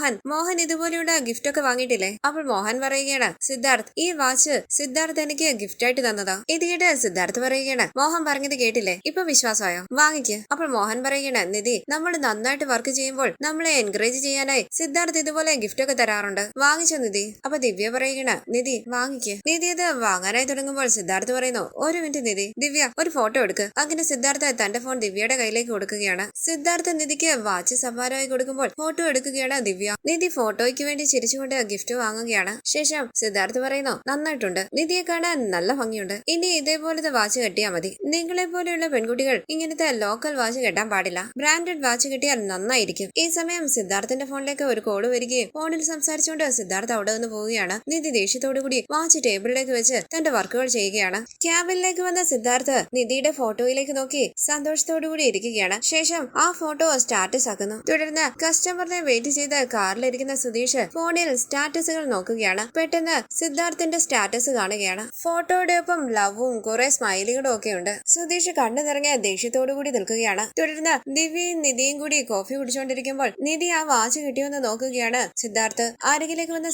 മോഹൻ ഇതുപോലെയുള്ള ഗിഫ്റ്റ് ഒക്കെ വാങ്ങിയിട്ടില്ലേ? അപ്പോൾ മോഹൻ പറയുകയാണ്, സിദ്ധാർത്ഥ്, ഈ വാച്ച് സിദ്ധാർത്ഥ് എനിക്ക് ഗിഫ്റ്റ് ആയിട്ട് തന്നതാ. ഇത് കേട്ട് സിദ്ധാർത്ഥ് പറയുകയാണ്, മോഹൻ പറഞ്ഞത് കേട്ടില്ലേ, ഇപ്പൊ വിശ്വാസമായോ? വാങ്ങിക്ക്. അപ്പോൾ മോഹൻ പറയുകയാണ്, നിധി, നമ്മൾ നന്നായിട്ട് വർക്ക് ചെയ്യുമ്പോൾ നമ്മളെ എൻകറേജ് ചെയ്യാനായി സിദ്ധാർത്ഥ് ഇതുപോലെ ഗിഫ്റ്റ് ഒക്കെ തരാറുണ്ട്, വാങ്ങിച്ചോ നിധി? അപ്പൊ ദിവ്യ പറയുകയാണ്, നിധി വാങ്ങിക്ക്. നിധി അത് വാങ്ങാനായി തുടങ്ങുമ്പോൾ സിദ്ധാർത്ഥ് പറയുന്നു, ഒരു മിനിറ്റ് നിധി, ദിവ്യ ഒരു ഫോട്ടോ എടുക്ക്. അങ്ങനെ സിദ്ധാർത്ഥ തന്റെ ഫോൺ ദിവ്യയുടെ കയ്യിലേക്ക് കൊടുക്കുകയാണ്. സിദ്ധാർത്ഥ നിധിക്ക് വാച്ച് സമ്മാനമായി കൊടുക്കുമ്പോൾ ഫോട്ടോ എടുക്കുകയാണ് ദിവ്യ. നിധി ഫോട്ടോയ്ക്ക് വേണ്ടി ചിരിച്ചുകൊണ്ട് ഗിഫ്റ്റ് വാങ്ങുകയാണ്. ശേഷം സിദ്ധാർത്ഥ പറയുന്നു, നന്നായിട്ടുണ്ട്, നിധിയെ കാണാൻ നല്ല ഭംഗിയുണ്ട്, ഇനി ഇതേപോലത്തെ വാച്ച് കെട്ടിയാൽ മതി. നിങ്ങളെ പോലെയുള്ള പെൺകുട്ടികൾ ഇങ്ങനത്തെ ലോക്കൽ വാച്ച് കെട്ടാൻ പാടില്ല, ബ്രാൻഡഡ് വാച്ച് കിട്ടിയാൽ നന്നായിരിക്കും. ഈ സമയം സിദ്ധാർത്ഥന്റെ ഫോണിലേക്ക് ഒരു കോള് വരികയും ഫോണിൽ സംസാരിച്ചുകൊണ്ട് സിദ്ധാർത്ഥ അവിടെ നിന്ന് പോവുകയാണ്. നിധി ദേഷ്യത്തോടുകൂടി വാച്ച് ടേബിളിലേക്ക് വെച്ച് തന്റെ വർക്കുകൾ ചെയ്യുകയാണ്. ക്യാബിനിലേക്ക് വന്ന സിദ്ധാർത്ഥ് നിധിയുടെ ഫോട്ടോയിലേക്ക് നോക്കി സന്തോഷത്തോടുകൂടി ഇരിക്കുകയാണ്. ശേഷം ആ ഫോട്ടോ സ്റ്റാറ്റസ് ആക്കുന്നു. തുടർന്ന് കസ്റ്റമറിനെ വെയിറ്റ് ചെയ്ത് കാറിലിരിക്കുന്ന സുധീഷ് ഫോണിൽ സ്റ്റാറ്റസുകൾ നോക്കുകയാണ്. പെട്ടെന്ന് സിദ്ധാർത്ഥിന്റെ സ്റ്റാറ്റസ് കാണുകയാണ്. ഫോട്ടോയുടെ ഒപ്പം ലവും കുറെ സ്മൈലികളും ഒക്കെ ഉണ്ട്. സുധീഷ് കണ്ണു നിറഞ്ഞ ദേഷ്യത്തോടുകൂടി നിൽക്കുകയാണ്. തുടർന്ന് ദിവ്യയും നിധിയും കൂടി കോഫി കുടിച്ചുകൊണ്ടിരിക്കുമ്പോൾ നിധി ആ വാച്ച് കിട്ടിയോന്ന് നോക്കുകയാണ് സിദ്ധാർത്ഥ്. അരികിലേക്ക് വന്ന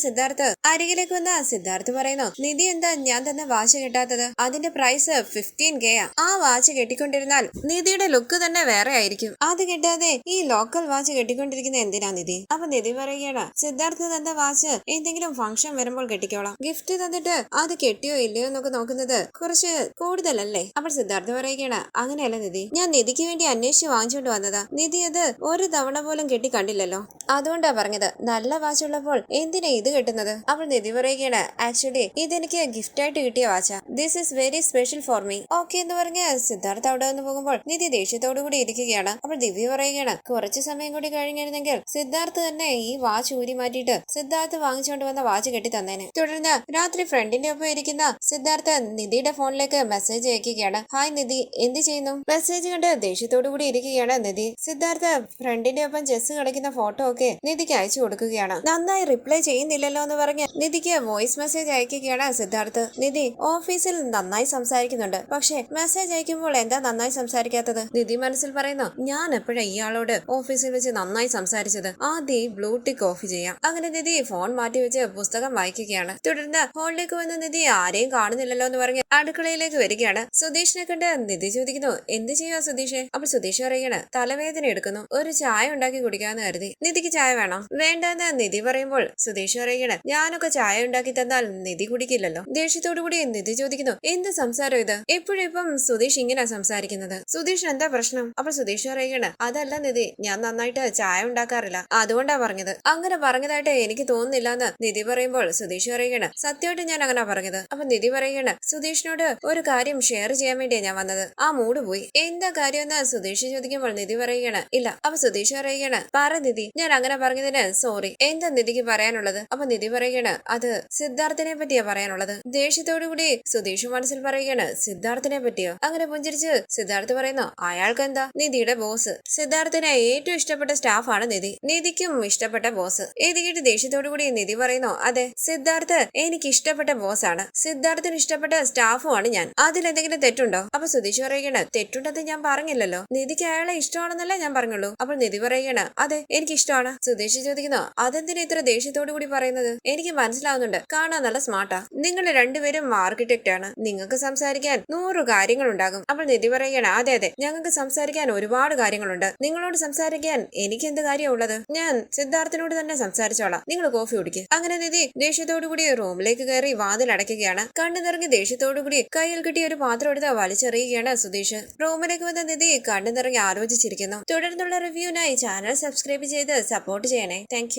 സിദ്ധാർത്ഥ് പറയുന്നു, നിധി എന്താ ഞാൻ തന്നെ വാച്ച് കെട്ടാത്തത്? അതിന്റെ പ്രൈസ് 15K ആ. ആ വാച്ച് കെട്ടിക്കൊണ്ടിരുന്നാൽ നിധിയുടെ ലുക്ക് തന്നെ വേറെ ആയിരിക്കും. അത് കെട്ടാതെ ഈ ലോക്കൽ വാച്ച് കെട്ടിക്കൊണ്ടിരിക്കുന്ന എന്തിനാ നിധി? അപ്പൊ നിധി പറയുകയാണ്, സിദ്ധാർത്ഥ് തന്ന വാച്ച് എന്തെങ്കിലും ഫംഗ്ഷൻ വരുമ്പോൾ കെട്ടിക്കോളാം, ഗിഫ്റ്റ് തന്നിട്ട് അത് കെട്ടിയോ ഇല്ലയോ എന്നൊക്കെ നോക്കുന്നത് കുറച്ച് കൂടുതലല്ലേ? അപ്പോൾ സിദ്ധാർത്ഥ പറയുകയാണ്, അങ്ങനെയല്ല നിധി, ഞാൻ നിധിക്ക് വേണ്ടി അന്വേഷിച്ച് വാങ്ങിച്ചോണ്ട് വന്നതാ. നിധി അത് ഒരു തവണ പോലും കെട്ടി കണ്ടില്ലല്ലോ, അതുകൊണ്ടാ പറഞ്ഞത്. നല്ല വാച്ച് ഉള്ളപ്പോൾ എന്തിനാ ഇത് കെട്ടുന്നത്? അപ്പോൾ നിധി പറയുകയാണ്, ആക്ച്വലി ഇതെനിക്ക് ഗിഫ്റ്റ് ആയിട്ട് കിട്ടിയ വാച്ചാ, this is very special for me. Okay എന്ന് പറഞ്ഞ് സിദ്ധാർത്ഥ അവിടെ നിന്ന് പോകുമ്പോൾ നിധി ദേഷ്യത്തോടു കൂടി ഇരിക്കുകയാണ്. അപ്പോൾ ദിവ്യ പറയുകയാണ്, കുറച്ച് സമയം കൂടി കഴിഞ്ഞിരുന്നെങ്കിൽ സിദ്ധാർത്ഥ് തന്നെ ഈ വാച്ച് ഊരി മാറ്റിയിട്ട് സിദ്ധാർത്ഥ് വാങ്ങിച്ചുകൊണ്ട് വന്ന വാച്ച് കെട്ടി തന്നേനെ. തുടർന്ന് രാത്രി ഫ്രണ്ടിന്റെ ഒപ്പം ഇരിക്കുന്ന സിദ്ധാർത്ഥ് നിധിയുടെ ഫോണിലേക്ക് മെസ്സേജ് അയക്കുകയാണ്, ഹായ് നിധി, എന്ത് ചെയ്യുന്നു? മെസ്സേജ് കണ്ട് ദേഷ്യത്തോടു കൂടി ഇരിക്കുകയാണ് നിധി. സിദ്ധാർത്ഥ് ഫ്രണ്ടിന്റെ ഒപ്പം ചെസ് കളിക്കുന്ന ഫോട്ടോ ഒക്കെ നിധിക്ക് അയച്ചു കൊടുക്കുകയാണ്. നന്നായി റിപ്ലൈ ചെയ്യുന്നില്ലല്ലോ എന്ന് പറഞ്ഞ് നിധിക്ക് വോയിസ് മെസ്സേജ് അയക്കുകയാണ് സിദ്ധാർത്ഥ്. നിധി ഓഫീസിൽ നന്നായി സംസാരിക്കുന്നുണ്ട്, പക്ഷെ മെസ്സേജ് അയക്കുമ്പോൾ എന്താ നന്നായി സംസാരിക്കാത്തത്? നിധി മനസ്സിൽ പറയുന്നു, ഞാൻ എപ്പോഴാ ഇയാളോട് ഓഫീസിൽ വെച്ച് നന്നായി സംസാരിച്ചത്? ആദ്യം ബ്ലൂ ടിക്ക് ഓഫ് ചെയ്യാം. അങ്ങനെ നിധി ഫോൺ മാറ്റി വെച്ച് പുസ്തകം വായിക്കുകയാണ്. തുടർന്ന് ഹോളിലേക്ക് വന്ന നിധി ആരെയും കാണുന്നില്ലല്ലോ എന്ന് പറഞ്ഞ് അടുക്കളയിലേക്ക് വരികയാണ്. സുധീഷിനെ കണ്ട് നിധി ചോദിക്കുന്നു, എന്ത് ചെയ്യുക സുധീഷെ? അപ്പോൾ സുധീഷ് പറയുകയാണ്, തലവേദന എടുക്കുന്നു, ഒരു ചായ ഉണ്ടാക്കി കുടിക്കാന്ന് കരുതി. നിധിക്ക് ചായ വേണം? വേണ്ടെന്ന് നിധി പറയുമ്പോൾ സുധീഷ് പറയുകയാണ്, ഞാനൊക്കെ ചായ ഉണ്ടാക്കി തന്നാൽ നിധി കുടിക്കില്ലല്ലോ. ദേഷ്യത്തോടു കൂടി നിധി ചോദിക്കുന്നു, എന്ത് സംസാരം ഇത്? എപ്പോഴും ഇപ്പം സുധീഷ് ഇങ്ങനെ സംസാരിക്കുന്നത്, സുധീഷ് എന്താ പ്രശ്നം? അപ്പോൾ സുധീഷ് പറയുകയാണ്, അതല്ല നിധി, ഞാൻ നന്നായിട്ട് ചായ ഉണ്ടാക്കാറില്ല, അതുകൊണ്ടാ പറഞ്ഞത്. അങ്ങനെ പറഞ്ഞതായിട്ട് എനിക്ക് തോന്നുന്നില്ല എന്ന് നിധി പറയുമ്പോൾ സുധീഷ് പറയുകയാണ്, സത്യമായിട്ട് ഞാൻ അങ്ങനെ പറഞ്ഞത്. അപ്പൊ നിധി പറയുകയാണ്, സുധീഷിനോട് ഒരു കാര്യം ഷെയർ ചെയ്യാൻ വേണ്ടിയാ ഞാൻ വന്നത്, ആ മൂഡ് പോയി. എന്താ കാര്യം എന്ന് സുധീഷ് ചോദിക്കുമ്പോൾ നിധി പറയുകയാണ്, ഇല്ല. അപ്പൊ സുധീഷ് പറയുകയാണ്, പറ നിധി, ഞാൻ അങ്ങനെ പറഞ്ഞതിന് സോറി. എന്താ നിധിക്ക് പറയാനുള്ളത്? അപ്പൊ നിധി പറയുകയാണ്, അത് സിദ്ധാർത്ഥിനെ പറ്റിയാ പറയാനുള്ളത്. ദേഷ്യത്തോടു കൂടി സുധീഷ് മനസ്സിൽ പറയുകയാണ്, സിദ്ധാർത്ഥിനെ പറ്റിയോ? അങ്ങനെ പുഞ്ചിരിച്ച് സിദ്ധാർത്ഥ് പറയുന്നു, അയാൾക്ക് എന്താ, നിധിയുടെ ബോസ്. സിദ്ധാർത്ഥിന് ഏറ്റവും ഇഷ്ടപ്പെട്ട സ്റ്റാഫാണ് നിധി, നിധിക്കും ഇഷ്ടപ്പെട്ട ബോസ്. ഇത് കേട്ട് ദേഷ്യത്തോടു കൂടി നിധി പറയുന്നു, അതെ, സിദ്ധാർത്ഥ് എനിക്ക് ഇഷ്ടപ്പെട്ട ബോസ് ആണ്, സിദ്ധാർത്ഥിന് ഇഷ്ടപ്പെട്ട സ്റ്റാഫും ആണ് ഞാൻ, അതിലെന്തെങ്കിലും തെറ്റുണ്ടോ? അപ്പൊ സുധീഷ് പറയുകയാണ്, തെറ്റുണ്ടെന്ന് ഞാൻ പറഞ്ഞില്ലല്ലോ, നിധിക്ക് അയാളെ ഇഷ്ടമാണെന്നല്ലേ ഞാൻ പറഞ്ഞുള്ളൂ. അപ്പോൾ നിധി പറയുകയാണ്, അതെ എനിക്ക് ഇഷ്ടമാണ്. സുധീഷ് ചോദിക്കുന്നു, അതെന്തിനാ ഇത്ര ദേഷ്യത്തോടു കൂടി പറയുന്നത്? എനിക്ക് മനസ്സിലാവുന്നുണ്ട്, കാണാൻ നല്ല സ്മാർട്ടാ, നിങ്ങൾ രണ്ടുപേരും ആർക്കിടെക്ട് ആണ്, നിങ്ങൾക്ക് സംസാരിക്കാൻ 100 കാര്യങ്ങളുണ്ടാകും. അപ്പോൾ നിധി പറയുകയാണ്, അതെ അതെ, ഞങ്ങൾക്ക് സംസാരിക്കാൻ ഒരുപാട് കാര്യങ്ങളുണ്ട്, നിങ്ങളോട് സംസാരിക്കാൻ എനിക്ക് എന്ത് കാര്യമുള്ളത്? ഞാൻ സിദ്ധാർത്ഥിനോട് തന്നെ സംസാരിച്ചോളാം, നിങ്ങൾ കോഫി കുടിക്കുക. അങ്ങനെ നിധി ദേഷ്യത്തോടു കൂടി റൂമിലേക്ക് കയറി വാതിൽ അടയ്ക്കുകയാണ്. കണ്ണു നിറഞ്ഞ് ദേഷ്യത്തോടു കൂടി കയ്യിൽ കിട്ടിയ ഒരു പാത്രം എടുത്ത് വലിച്ചെറിയുകയാണ് സുധീഷ്. റൂമിലേക്ക് വന്ന നിധി കണ്ണു നിറഞ്ഞ് ആലോചിച്ചിരിക്കുന്നു. തുടർന്നുള്ള റിവ്യൂനായി ചാനൽ സബ്സ്ക്രൈബ് ചെയ്ത് ചെയ്ത് സപ്പോർട്ട് ചെയ്യണേ. താങ്ക്